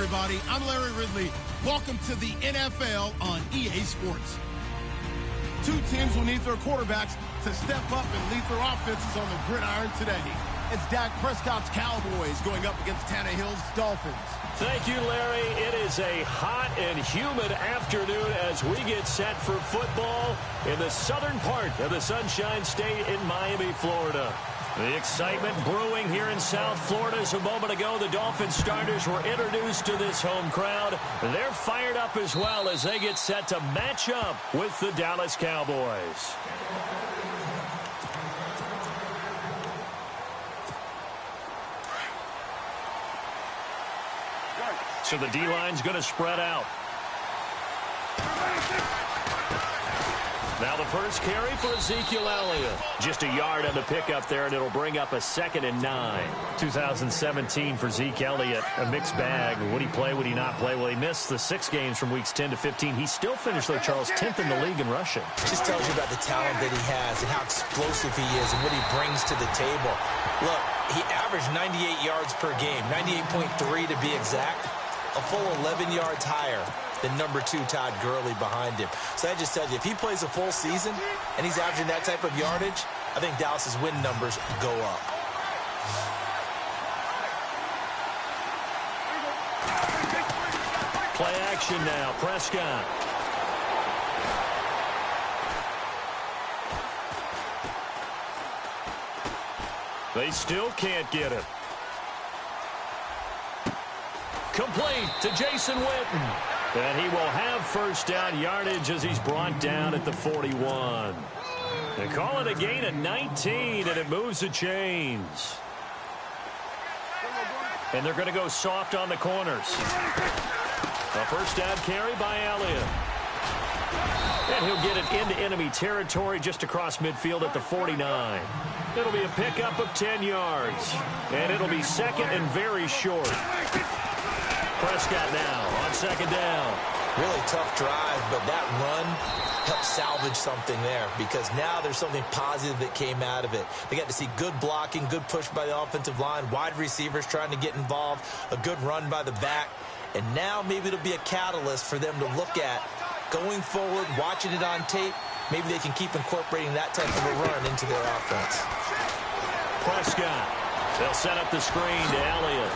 everybody. I'm Larry Ridley. Welcome to the NFL on EA Sports. Two teams will need their quarterbacks to step up and lead their offenses on the gridiron today. It's Dak Prescott's Cowboys going up against Tannehill's Dolphins. Thank you, Larry. It is a hot and humid afternoon as we get set for football in the southern part of the Sunshine State in Miami, Florida. The excitement brewing here in South Florida. As a moment ago, the Dolphins starters were introduced to this home crowd. They're fired up as well as they get set to match up with the Dallas Cowboys. So the D-line's going to spread out. Now the first carry for Ezekiel Elliott. Just a yard on the pickup there, and it'll bring up a 2nd and 9. 2017 for Zeke Elliott, a mixed bag. Would he play, would he not play? Well, he missed the 6 games from weeks 10 to 15. He still finished, though, Charles, 10th in the league in rushing. Just tells you about the talent that he has and how explosive he is and what he brings to the table. Look, he averaged 98 yards per game, 98.3 to be exact, a full 11 yards higher than number 2 Todd Gurley behind him. So that just tells you, if he plays a full season and he's averaging that type of yardage, I think Dallas's win numbers go up. Play action now, Prescott. They still can't get him. Complete to Jason Witten. And he will have first down yardage as he's brought down at the 41. They call it a gain of 19, and it moves the chains. And they're going to go soft on the corners. A first down carry by Elliott. And he'll get it into enemy territory just across midfield at the 49. It'll be a pickup of 10 yards. And it'll be 2nd and very short. Prescott now on 2nd down. Really tough drive, but that run helped salvage something there because now there's something positive that came out of it. They got to see good blocking, good push by the offensive line, wide receivers trying to get involved, a good run by the back, and now maybe it'll be a catalyst for them to look at going forward, watching it on tape. Maybe they can keep incorporating that type of a run into their offense. Prescott. They'll set up the screen to Elliott.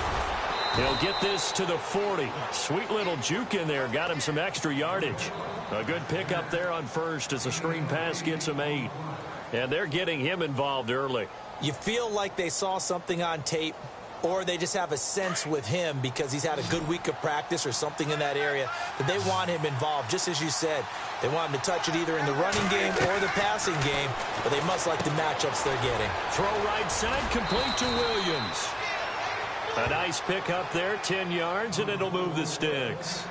He'll get this to the 40. Sweet little juke in there. Got him some extra yardage. A good pickup there on first as the screen pass gets him 8. And they're getting him involved early. You feel like they saw something on tape, or they just have a sense with him because he's had a good week of practice or something in that area that they want him involved. Just as you said, they want him to touch it either in the running game or the passing game, but they must like the matchups they're getting. Throw right side, complete to Williams. A nice pickup there, 10 yards, and it'll move the sticks.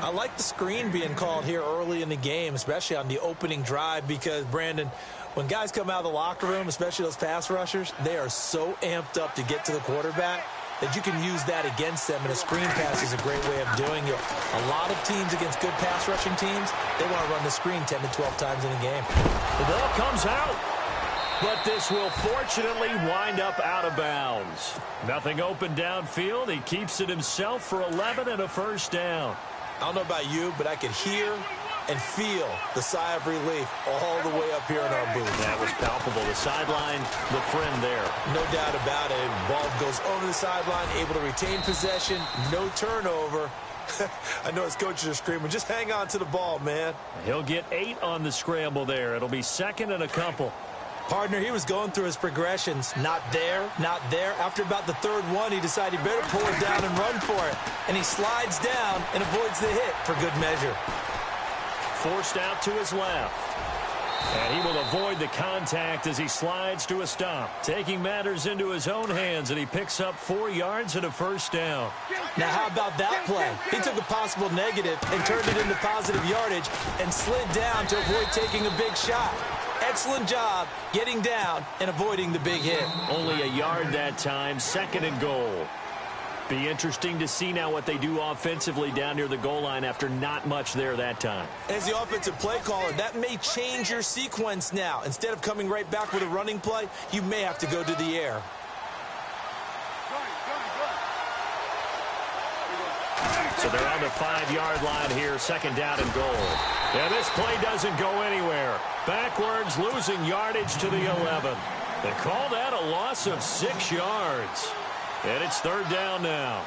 I like the screen being called here early in the game, especially on the opening drive, because, Brandon, when guys come out of the locker room, especially those pass rushers, they are so amped up to get to the quarterback that you can use that against them, and a screen pass is a great way of doing it. A lot of teams against good pass rushing teams, they want to run the screen 10 to 12 times in a game. The ball comes out, but this will fortunately wind up out of bounds. Nothing open downfield. He keeps it himself for 11 and a first down. I don't know about you, but I could hear and feel the sigh of relief all the way up here in our booth. That was palpable. The sideline, the friend there. No doubt about it. Ball goes over the sideline, able to retain possession, no turnover. I know his coaches are screaming, just hang on to the ball, man. He'll get 8 on the scramble there. It'll be 2nd and a couple. Partner, he was going through his progressions. Not there, not there. After about the 3rd one, he decided he better pull it down and run for it. And he slides down and avoids the hit for good measure. Forced out to his left. And he will avoid the contact as he slides to a stop. Taking matters into his own hands, and he picks up 4 yards and a first down. Now, how about that play? He took a possible negative and turned it into positive yardage and slid down to avoid taking a big shot. Excellent job getting down and avoiding the big hit. Only a yard that time, 2nd and goal. Be interesting to see now what they do offensively down near the goal line after not much there that time. As the offensive play caller, that may change your sequence now. Instead of coming right back with a running play, you may have to go to the air. So they're on the 5-yard line here, second down and goal. And this play doesn't go anywhere. Backwards, losing yardage to the 11. They call that a loss of 6 yards. And it's third down now.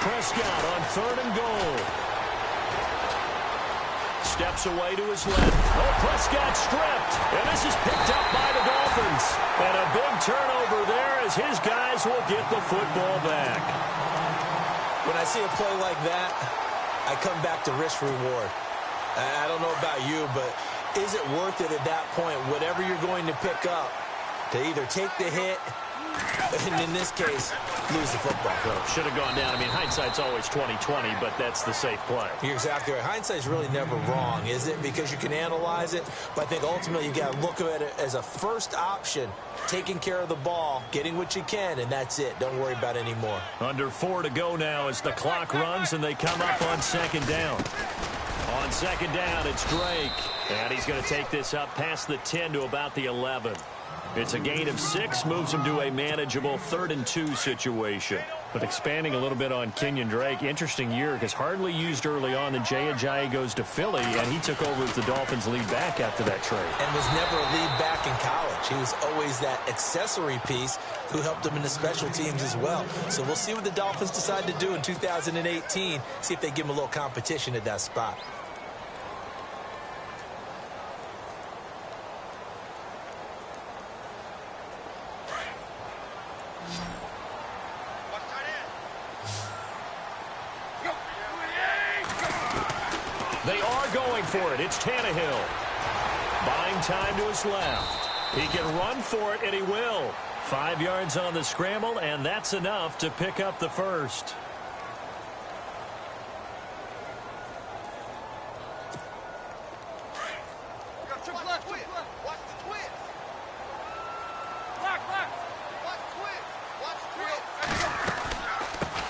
Prescott on third and goal. Steps away to his left. Oh, Prescott stripped. And this is picked up by the Dolphins. And a big turnover there as his guys will get the football back. When I see a play like that, I come back to risk-reward. I don't know about you, but is it worth it at that point, whatever you're going to pick up, to either take the hit, and in this case, lose the football. Well, should have gone down. I mean, hindsight's always 20/20, but that's the safe play. You're exactly right. Hindsight's really never wrong, is it? Because you can analyze it, but I think ultimately you got to look at it as a first option, taking care of the ball, getting what you can, and that's it. Don't worry about any more. Under 4 to go now as the clock runs, and they come up on second down. On second down, it's Drake, and he's going to take this up past the 10 to about the 11. It's a gain of 6, moves him to a manageable 3rd and 2 situation. But expanding a little bit on Kenyon Drake, interesting year because hardly used early on. Then Jaycazzz goes to Philly, and he took over as the Dolphins' lead back after that trade. And was never a lead back in college. He was always that accessory piece who helped him in the special teams as well. So we'll see what the Dolphins decide to do in 2018, see if they give him a little competition at that spot. They are going for it. It's Tannehill. Buying time to his left. He can run for it, and he will. 5 yards on the scramble, and that's enough to pick up the first.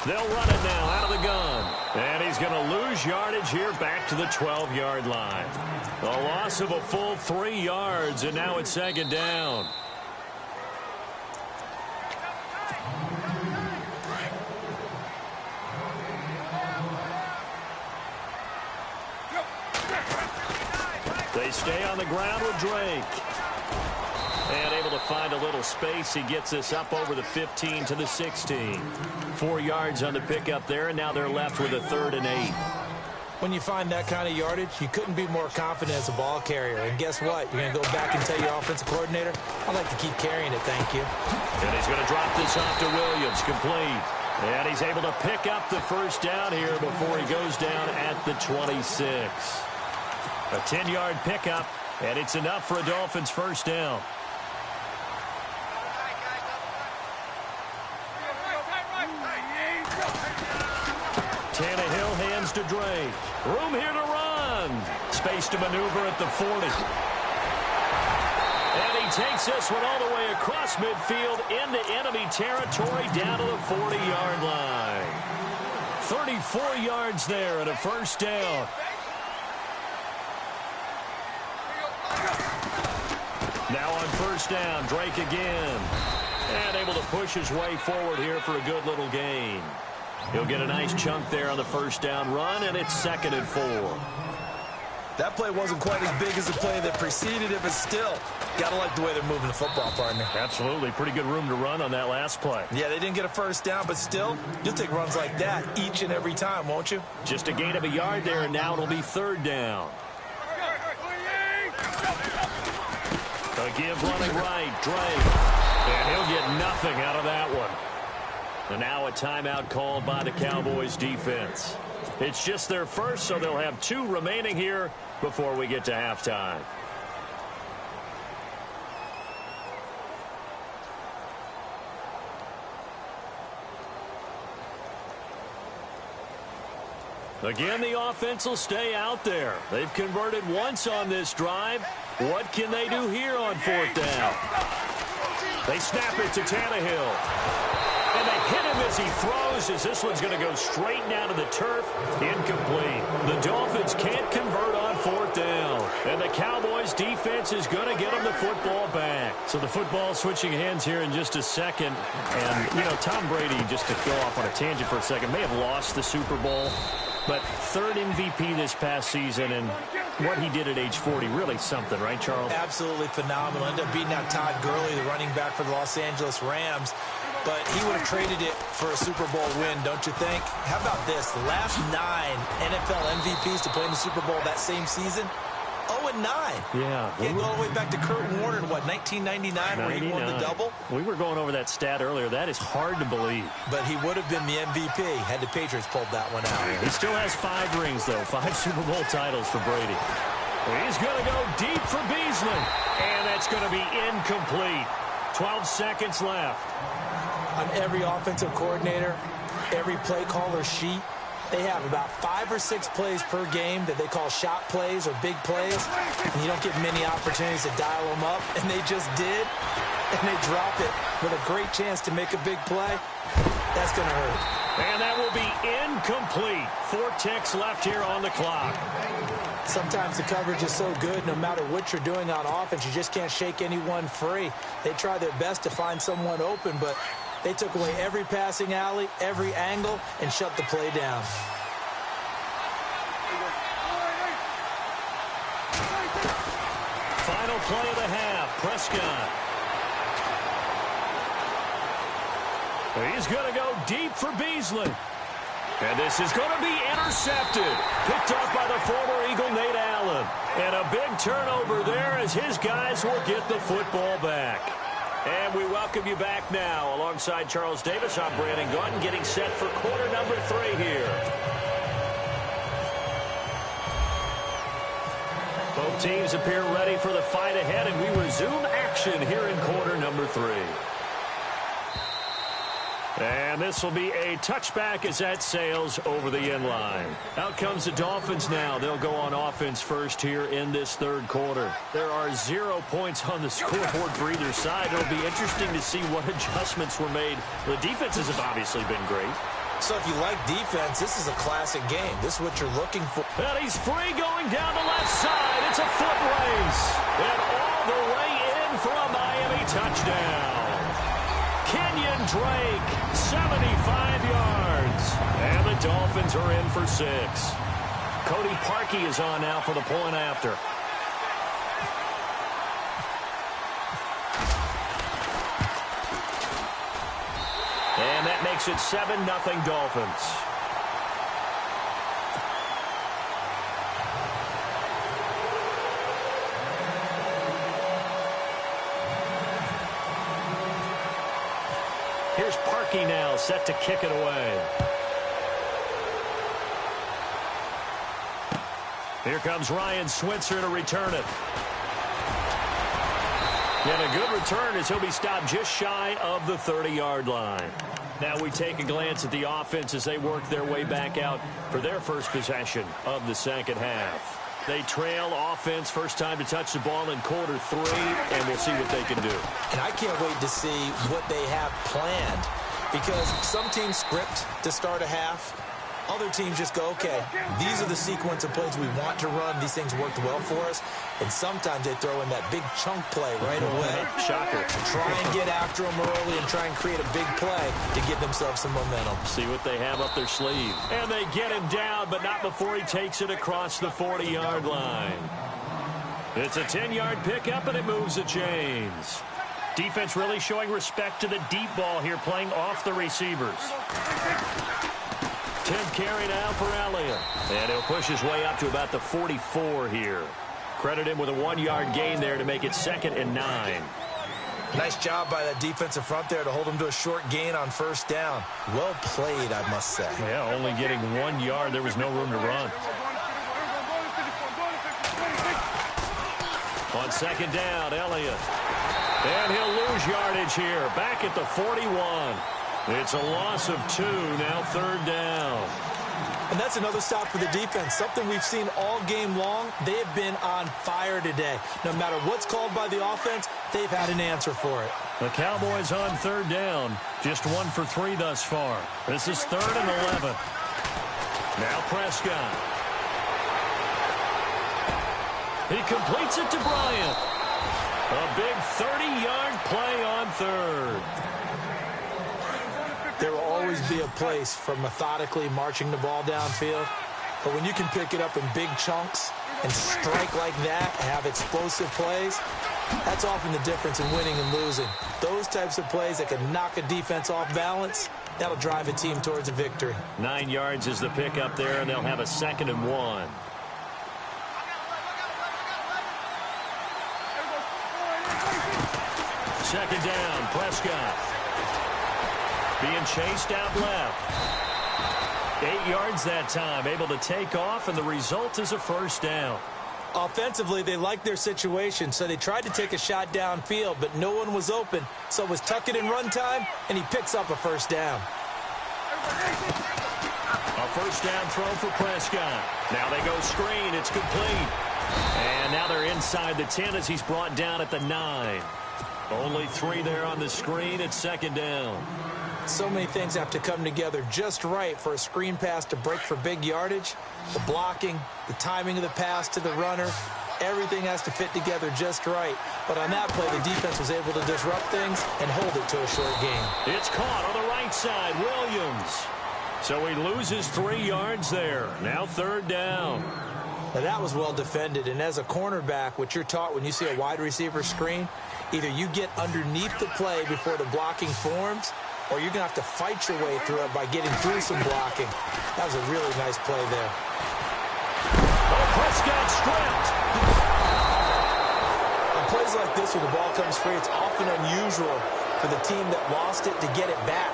They'll run it now out of the gun. And he's going to lose yardage here back to the 12-yard line. A loss of a full 3 yards, and now it's second down. They stay on the ground with Drake. And able to find a little space. He gets this up over the 15 to the 16. 4 yards on the pickup there, and now they're left with a 3rd and 8. When you find that kind of yardage, you couldn't be more confident as a ball carrier. And guess what? You're going to go back and tell your offensive coordinator, I'd like to keep carrying it, thank you. And he's going to drop this off to Williams, complete. And he's able to pick up the first down here before he goes down at the 26. A 10-yard pickup, and it's enough for a Dolphins first down. Tannehill hands to Drake. Room here to run. Space to maneuver at the 40. And he takes this one all the way across midfield into enemy territory down to the 40-yard line. 34 yards there and a first down. Now on first down, Drake again. And able to push his way forward here for a good little gain. He'll get a nice chunk there on the first down run, and it's 2nd and 4. That play wasn't quite as big as the play that preceded it, but still, gotta like the way they're moving the football, partner. Absolutely. Pretty good room to run on that last play. Yeah, they didn't get a first down, but still, you'll take runs like that each and every time, won't you? Just a gain of a yard there, and now it'll be 3rd down. A give running right, Drake. And he'll get nothing out of that one. And now a timeout called by the Cowboys defense. It's just their first, so they'll have 2 remaining here before we get to halftime. Again, the offense will stay out there. They've converted once on this drive. What can they do here on 4th down? They snap it to Tannehill. And they hit him as he throws, as this one's going to go straight down to the turf. Incomplete. The Dolphins can't convert on fourth down. And the Cowboys defense is going to get them the football back. So the football switching hands here in just a second. And, you know, Tom Brady, just to go off on a tangent for a second, may have lost the Super Bowl. But third MVP this past season, and what he did at age 40, really something, right, Charles? Absolutely phenomenal. Ended up beating out Todd Gurley, the running back for the Los Angeles Rams. But he would have traded it for a Super Bowl win, don't you think? How about this? The last 9 NFL MVPs to play in the Super Bowl that same season, 0-9. Yeah. He had to go all the way back to Kurt Warner in, what, 1999, where he won the double? We were going over that stat earlier. That is hard to believe. But he would have been the MVP had the Patriots pulled that one out. He still has 5 rings, though. 5 Super Bowl titles for Brady. He's going to go deep for Beasley. And that's going to be incomplete. 12 seconds left. On every offensive coordinator, every play caller sheet, they have about 5 or 6 plays per game that they call shot plays or big plays, and you don't get many opportunities to dial them up, and they just did, and they drop it with a great chance to make a big play. That's going to hurt. And that will be incomplete. 4 ticks left here on the clock. Sometimes the coverage is so good, no matter what you're doing on offense, you just can't shake anyone free. They try their best to find someone open, but they took away every passing alley, every angle, and shut the play down. Final play of the half, Prescott. He's going to go deep for Beasley. And this is going to be intercepted. Picked up by the former Eagle, Nate Allen. And a big turnover there as his guys will get the football back. And we welcome you back now. Alongside Charles Davis, I'm Brandon Gunn, getting set for quarter number 3 here. Both teams appear ready for the fight ahead, and we resume action here in quarter number 3. And this will be a touchback as that sails over the end line. Out comes the Dolphins now. They'll go on offense first here in this third quarter. There are 0 points on the scoreboard for either side. It'll be interesting to see what adjustments were made. The defenses have obviously been great. So if you like defense, this is a classic game. This is what you're looking for. And he's free going down the left side. It's a foot race. And all the way in for a Miami touchdown. Kenyon Drake, 75 yards. And the Dolphins are in for 6. Cody Parkey is on now for the point after. And that makes it 7-0 Dolphins. Here's Parkey now, set to kick it away. Here comes Ryan Switzer to return it. And a good return as he'll be stopped just shy of the 30-yard line. Now we take a glance at the offense as they work their way back out for their first possession of the second half. They trail offense, first time to touch the ball in quarter 3, and we'll see what they can do. And I can't wait to see what they have planned, because some teams script to start a half. Other teams just go, okay, these are the sequence of plays we want to run. These things worked well for us. And sometimes they throw in that big chunk play right away. Shocker. Try and get after them early and try and create a big play to give themselves some momentum. See what they have up their sleeve. And they get him down, but not before he takes it across the 40-yard line. It's a 10-yard pickup, and it moves the chains. Defense really showing respect to the deep ball here, playing off the receivers. 10th carry now for Elliott. And he'll push his way up to about the 44 here. Credit him with a 1-yard gain there to make it 2nd and 9. Nice job by that defensive front there to hold him to a short gain on first down. Well played, I must say. Yeah, only getting 1 yard. There was no room to run. On second down, Elliott. And he'll lose yardage here. Back at the 41. It's a loss of 2, now 3rd down. And that's another stop for the defense, something we've seen all game long. They have been on fire today. No matter what's called by the offense, they've had an answer for it. The Cowboys on 3rd down. Just 1 for 3 thus far. This is 3rd and 11. Now Prescott. He completes it to Bryant. A big 30-yard play on 3rd. There will always be a place for methodically marching the ball downfield. But when you can pick it up in big chunks and strike like that, have explosive plays, that's often the difference in winning and losing. Those types of plays that can knock a defense off balance, that'll drive a team towards a victory. 9 yards is the pickup there, and they'll have a 2nd and 1. Second down, Prescott. Being chased out left. 8 yards that time, able to take off, and the result is a 1st down. Offensively, they liked their situation, so they tried to take a shot downfield, but no one was open. So it was tuck it in run time, and he picks up a 1st down. A 1st down throw for Prescott. Now they go screen. It's complete. And now they're inside the 10 as he's brought down at the 9. Only 3 there on the screen at 2nd down. So many things have to come together just right for a screen pass to break for big yardage. The blocking, the timing of the pass to the runner, everything has to fit together just right. But on that play, the defense was able to disrupt things and hold it to a short game. It's caught on the right side, Williams. So he loses 3 yards there. Now 3rd down. Now that was well defended, and as a cornerback, what you're taught when you see a wide receiver screen, either you get underneath the play before the blocking forms, or you're going to have to fight your way through it by getting through some blocking. That was a really nice play there. Oh, Prescott stripped. On plays like this, when the ball comes free, it's often unusual for the team that lost it to get it back,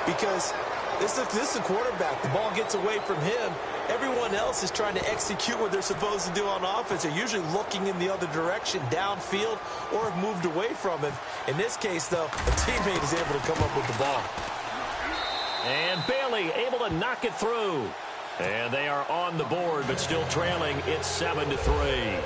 because this is a quarterback. The ball gets away from him. Everyone else is trying to execute what they're supposed to do on offense. They're usually looking in the other direction, downfield, or have moved away from him. In this case, though, a teammate is able to come up with the ball. And Bailey able to knock it through. And they are on the board, but still trailing. It's 7-3.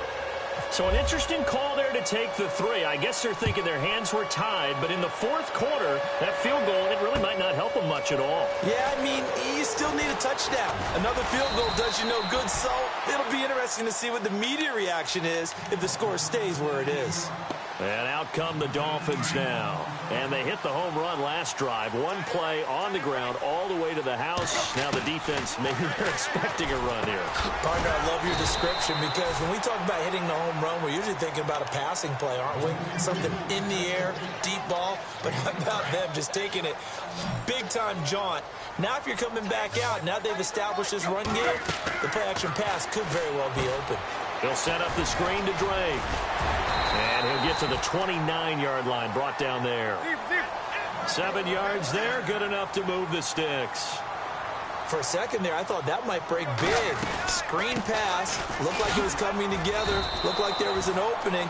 So an interesting call there to take the 3. I guess they're thinking their hands were tied, but in the 4th quarter, that field goal, it really might not help them much at all. Yeah, I mean, you still need a touchdown. Another field goal does you no good, so it'll be interesting to see what the media reaction is if the score stays where it is. And out come the Dolphins now. And they hit the home run last drive. 1 play on the ground all the way to the house. Now the defense, maybe they're expecting a run here. Partner, I love your description, because when we talk about hitting the home run, we're usually thinking about a passing play, aren't we? Something in the air, deep ball. But how about them just taking it big-time jaunt? Now if you're coming back out, now they've established this run game, the play-action pass could very well be open. He'll set up the screen to Drake. And he'll get to the 29-yard line, brought down there. 7 yards there, good enough to move the sticks. For a second there, I thought that might break big. Screen pass, looked like it was coming together, looked like there was an opening.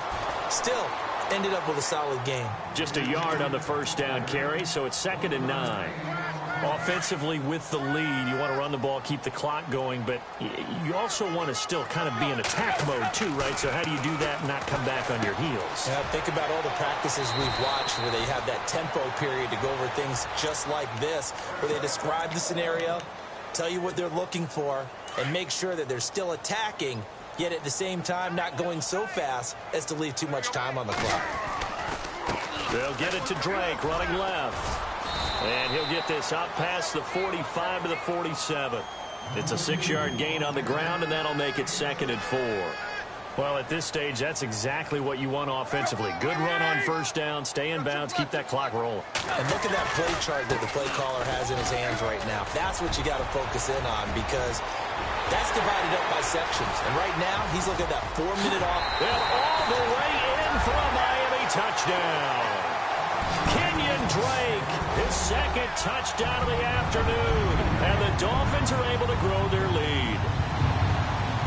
Still, ended up with a solid game. Just a yard on the 1st down carry, so it's 2nd and 9. Offensively with the lead, you want to run the ball, keep the clock going, but you also want to still kind of be in attack mode too, right? So how do you do that and not come back on your heels? Yeah, think about all the practices we've watched where they have that tempo period to go over things just like this, where they describe the scenario, tell you what they're looking for, and make sure that they're still attacking, yet at the same time not going so fast as to leave too much time on the clock. They'll get it to Drake, running left. And he'll get this up past the 45 to the 47. It's a 6-yard gain on the ground, and that'll make it 2nd and 4. Well, at this stage, that's exactly what you want offensively. Good run on 1st down, stay in bounds, keep that clock rolling. And look at that play chart that the play caller has in his hands right now. That's what you got to focus in on, because that's divided up by sections. And right now, he's looking at that 4-minute off. And all the way in for a Miami touchdown. Kenyon Drake, his 2nd touchdown of the afternoon, and the Dolphins are able to grow their lead.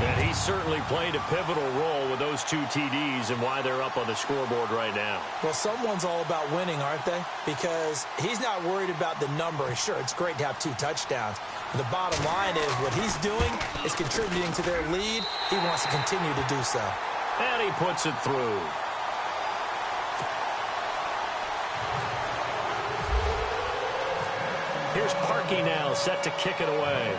And he certainly played a pivotal role with those 2 TDs and why they're up on the scoreboard right now. Well, someone's all about winning, aren't they? Because he's not worried about the number. Sure, it's great to have 2 touchdowns. But the bottom line is what he's doing is contributing to their lead. He wants to continue to do so. And he puts it through. Here's Parkey now, set to kick it away.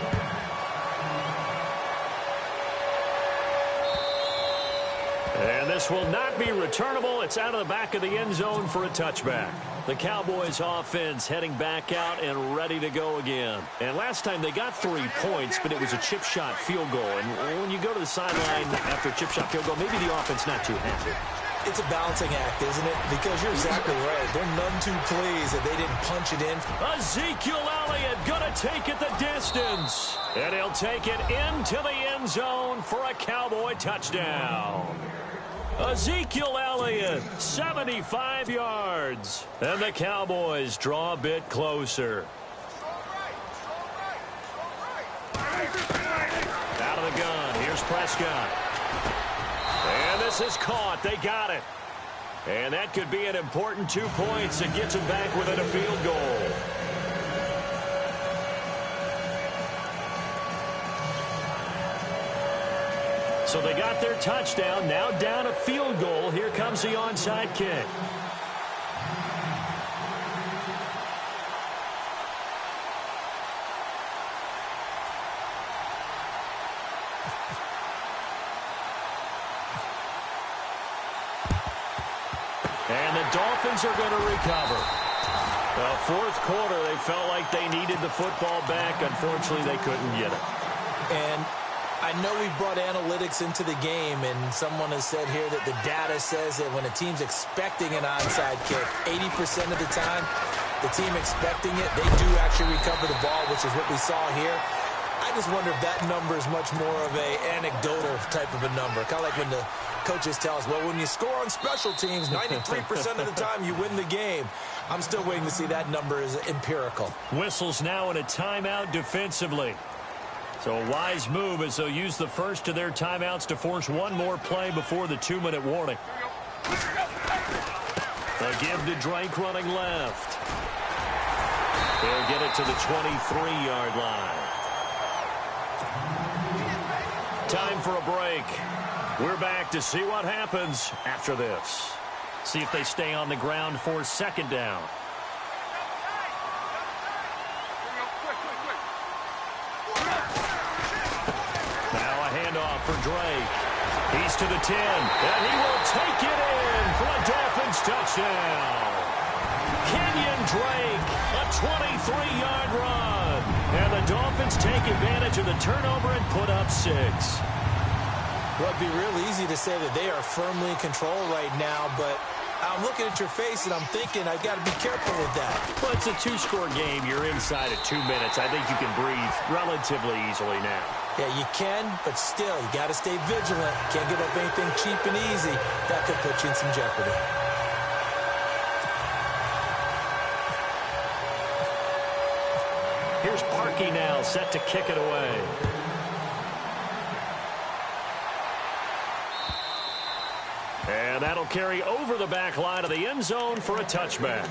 And this will not be returnable. It's out of the back of the end zone for a touchback. The Cowboys offense heading back out and ready to go again. And last time they got 3 points, but it was a chip shot field goal. And when you go to the sideline after a chip shot field goal, maybe the offense not too happy. It's a balancing act, isn't it? Because you're exactly right. They're none too pleased that they didn't punch it in. Ezekiel Elliott gonna take it the distance. And he'll take it into the end zone for a Cowboy touchdown. Ezekiel Elliott, 75 yards. And the Cowboys draw a bit closer. Out of the gun, here's Prescott. And this is caught. They got it. And that could be an important 2 points that gets them back within a field goal. So they got their touchdown, now down a field goal. Here comes the onside kick. And the Dolphins are going to recover. The fourth quarter, they felt like they needed the football back. Unfortunately, they couldn't get it. And I know we brought analytics into the game, and someone has said here that the data says that when a team's expecting an onside kick, 80% of the time, the team expecting it, they do actually recover the ball, which is what we saw here. I just wonder if that number is much more of a anecdotal type of a number. Kind of like when the coaches tell us, well, when you score on special teams, 93% of the time you win the game. I'm still waiting to see that number is empirical. Whistles now in a timeout defensively. So a wise move as they'll use the first of their timeouts to force one more play before the 2-minute warning. They give to Drake running left. They'll get it to the 23-yard line. Time for a break. We're back to see what happens after this. See if they stay on the ground for second down. Now a handoff for Drake. He's to the 10, and he will take it in for a Dolphins touchdown. Kenyon Drake, a 23-yard run. And the Dolphins take advantage of the turnover and put up 6. Well, it'd be real easy to say that they are firmly in control right now, but I'm looking at your face and I'm thinking I've got to be careful with that. Well, it's a 2-score game. You're inside at 2 minutes. I think you can breathe relatively easily now. Yeah, you can, but still, you got to stay vigilant. Can't give up anything cheap and easy. That could put you in some jeopardy. Here's Parkey now, set to kick it away. And that'll carry over the back line of the end zone for a touchback.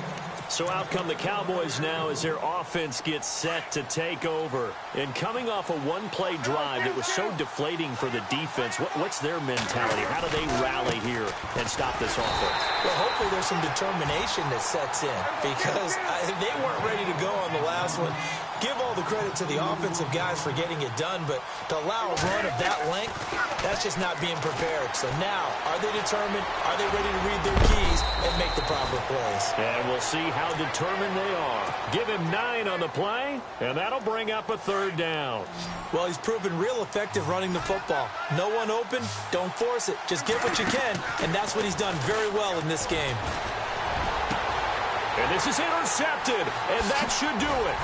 So out come the Cowboys now as their offense gets set to take over. And coming off a one-play drive that was so deflating for the defense, what's their mentality? How do they rally here and stop this offense? Well, hopefully there's some determination that sets in because they weren't ready to go on the last one. Give all the credit to the offensive guys for getting it done, but to allow a run of that length, that's just not being prepared. So now, are they determined? Are they ready to read their keys and make the proper plays? And we'll see how determined they are. Give him 9 on the play, and that'll bring up a third down. Well, he's proven real effective running the football. No one open, don't force it. Just get what you can, and that's what he's done very well in this game. And this is intercepted, and that should do it.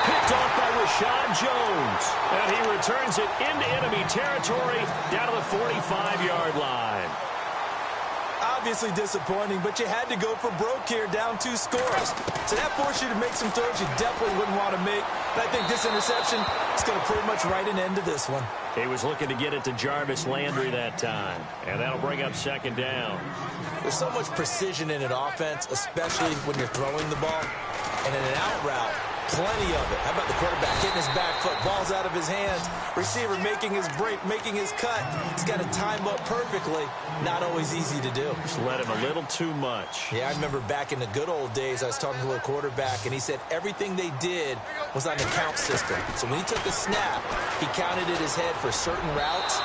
Picked off by Rashad Jones. And he returns it into enemy territory down to the 45-yard line. Obviously disappointing, but you had to go for broke here, down 2 scores. So that forced you to make some throws you definitely wouldn't want to make. I think this interception is going to pretty much write an end to this one. He was looking to get it to Jarvis Landry that time, and that'll bring up second down. There's so much precision in an offense, especially when you're throwing the ball. And in an out route, plenty of it. How about the quarterback hitting his back foot, ball's out of his hands, receiver making his break, making his cut. He's got to time up perfectly. Not always easy to do. Just let him a little too much. Yeah, I remember back in the good old days, I was talking to a quarterback, and he said everything they did was on the count system. So when he took a snap, he counted in his head for certain routes,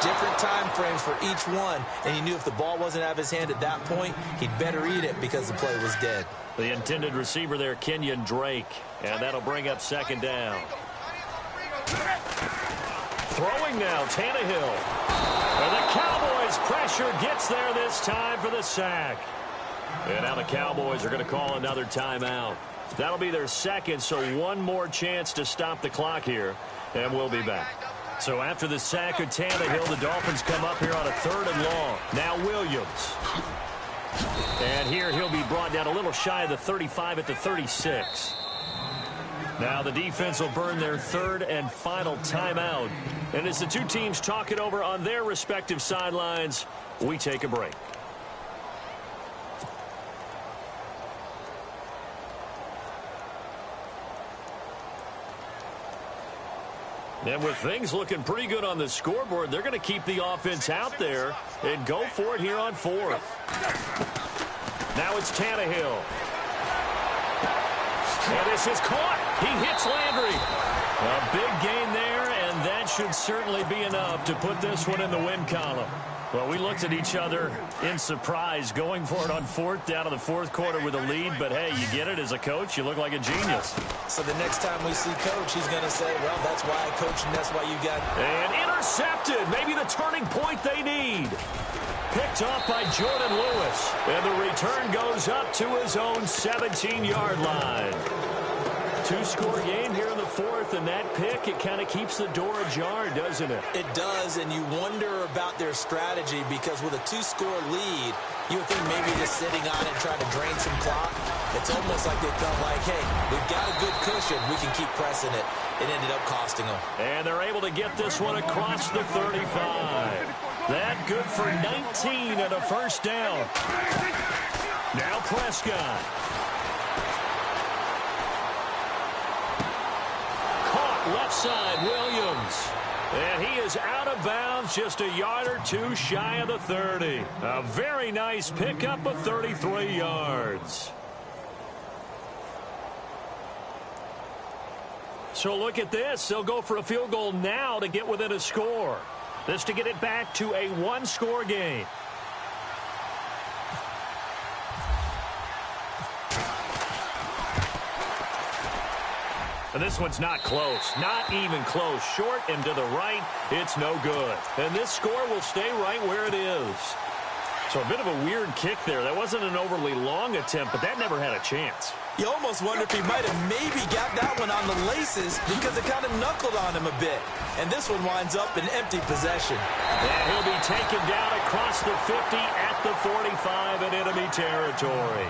different time frames for each one, and he knew if the ball wasn't out of his hand at that point, he'd better eat it because the play was dead. The intended receiver there, Kenyon Drake, and that'll bring up second down. Throwing now, Tannehill. And the Cowboys' pressure gets there this time for the sack. And now the Cowboys are going to call another timeout. That'll be their second, so one more chance to stop the clock here, and we'll be back. So after the sack of Tannehill, the Dolphins come up here on a 3rd and long. Now Williams. And here he'll be brought down a little shy of the 35 at the 36. Now the defense will burn their 3rd and final timeout. And as the two teams talk it over on their respective sidelines, we take a break. And with things looking pretty good on the scoreboard, they're going to keep the offense out there and go for it here on 4th. Now it's Tannehill. And this is caught. He hits Landry. A big gain there, and that should certainly be enough to put this one in the win column. Well, we looked at each other in surprise going for it on 4th down in the 4th quarter with a lead. But, hey, you get it as a coach. You look like a genius. So the next time we see Coach, he's going to say, well, that's why I coach and that's why you got... And intercepted. Maybe the turning point they need. Picked off by Jordan Lewis. And the return goes up to his own 17-yard line. 2-score game here in the 4th, and that pick, it kind of keeps the door ajar, doesn't it? It does, and you wonder about their strategy because with a 2-score lead, you would think maybe just sitting on it and trying to drain some clock. It's almost like they felt like, hey, we've got a good cushion. We can keep pressing it. It ended up costing them. And they're able to get this one across the 35. That good for 19 and a first down. Now Prescott. Left side, Williams. And he is out of bounds, just a yard or two shy of the 30. A very nice pickup of 33 yards. So look at this. They'll go for a field goal now to get within a score. This to get it back to a 1-score game. And this one's not close. Not even close. Short and to the right. It's no good. And this score will stay right where it is. So a bit of a weird kick there. That wasn't an overly long attempt, but that never had a chance. You almost wonder if he might have maybe got that one on the laces because it kind of knuckled on him a bit. And this one winds up in empty possession. And he'll be taken down across the 50 at the 45 in enemy territory.